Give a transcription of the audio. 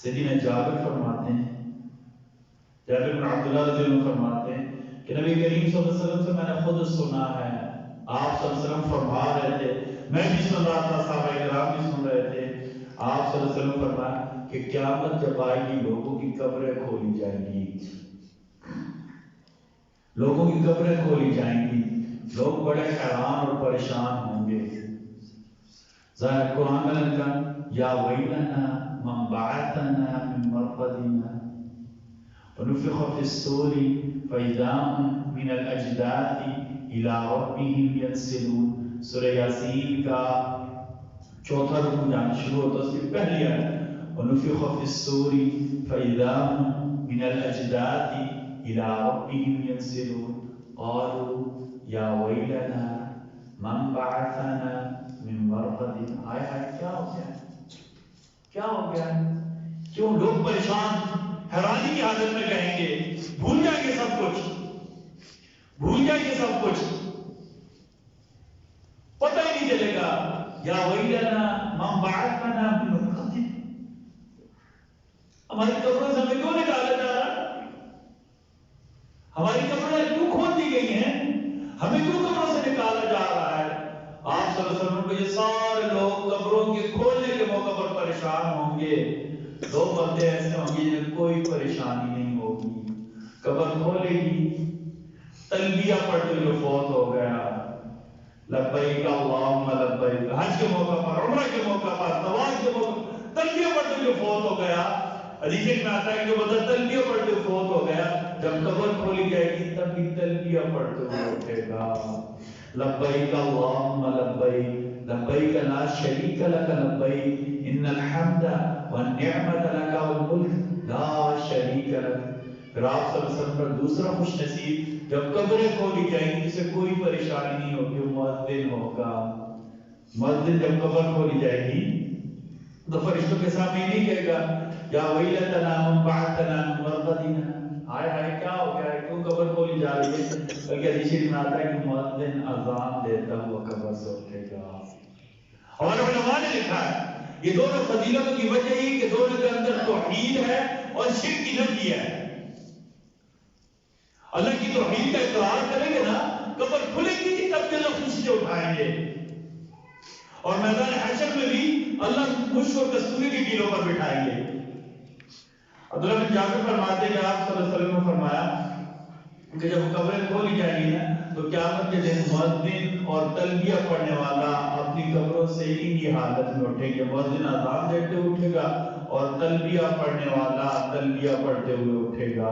سیدنا جابر فرماتے ہیں، جابر بن عبداللہ رضی اللہ عنہ فرماتے ہیں کہ نبی کریم صلی اللہ علیہ وسلم سے میں نے خود سنا ہے، آپ صلی اللہ علیہ وسلم فرما رہے تھے، میں بھی سن رہا تھا، صحابہ کرام بھی سن رہے تھے، آپ صلی اللہ علیہ وسلم فرمایا کہ قیامت جب آئے گی لوگوں کی قبریں کھولی جائیں گی، لوگوں کی قبریں کھولی جائیں گی، لوگ بڑے حیران اور پریشان ہوں گے۔ ظاہر قرآن میں لکھا یا ویلنا من بعثنا من مرقدنا ونفخ في الصور فإذا هم من الأجداث إلى ربهم ينسلون۔ سورہ یاسین کا چوتھا رکن جانا شروع ہوتا ہے، اس کی پہلی آیت ونفخ في الصور فإذا هم من الأجداث إلى ربهم ينسلون قالوا يا ويلنا من بعثنا من مرقدنا۔ ہائے ہائے کیا ہو گیا، کیا ہو گیا؟ کیوں لوگ پریشان حیرانی کی حالت میں کہیں گے، بھول جائیں گے سب کچھ، بھول جائیں گے سب کچھ، پتہ ہی نہیں چلے گا۔ یا ویلنا من بعثنا من مرقدنا، ہماری قبروں سے ہمیں کیوں نکالا جا رہا ہے؟ ہماری قبریں کیوں کھول دی گئی ہیں؟ ہمیں کیوں قبروں سے نکالا جا رہا ہے؟ آپ صلی اللہ علیہ وسلم کو یہ سارے لوگ قبروں کے کھولنے کے موقع پر پریشان ہوں گے۔ دو بندے ایسے ہوں گے جنہیں کوئی پریشانی نہیں ہوگی، قبر کھولے گی، تلبیہ پڑھتے ہوئے فوت ہو گیا، لبیک اللہم لبیک، حج کے موقع پر، عمرہ کے موقع پر، طواف کے موقع پر تلبیہ پڑھتے ہوئے فوت ہو گیا۔ حدیث میں آتا ہے کہ جو بندہ تلبیہ پڑھتے ہوئے فوت ہو گیا، جب قبر کھولی جائے گی تب بھی تلبیہ پڑھتے ہوئے اٹھے گا، لبیک اللہم لبیک لبیک لا شریک لک لبیک ان الحمد والنعمت لک والملک لا شریک لک۔ پھر آپ صلی اللہ علیہ وسلم پر دوسرا خوش نصیب، جب قبریں کھولی جائیں گی جسے کوئی پریشانی نہیں ہوگی، مؤذن ہوگا۔ مؤذن جب قبر کھولی جائے گی تو فرشتوں کے سامنے نہیں کہے گا یا ویلتنا من بعثنا من مرقدنا، ہائے ہائے کیا ہو گیا ہے، کیوں قبر کھولی جا رہی ہے؟ بلکہ حدیث میں آتا ہے کہ مؤذن اذان دیتا ہوا قبر سے اٹھے گا۔ اور علماء نے لکھا ہے یہ دونوں فضیلتوں کی وجہ یہ کہ دونوں کے اندر توحید ہے اور شرک کی نفی ہے۔ اللہ کی توحید کا اقرار کریں گے نا، قبر کھلے گی تب کے اللہ خوشی سے اٹھائیں گے، اور میدان حشر میں بھی اللہ مشک اور کستوری کی ڈیلوں پر بٹھائیں گے۔ عبداللہ بن جابر فرماتے ہیں کہ آپ صلی اللہ علیہ وسلم نے فرمایا کہ جب قبریں کھولی جائیں گی نا تو قیامت کے دن مؤذن اور تلبیہ پڑھنے والا اپنی قبروں سے انہی حالت میں اٹھیں گے، مؤذن اذان دیتے اٹھے گا اور تلبیہ پڑھنے والا تلبیہ پڑھتے ہوئے اٹھے گا۔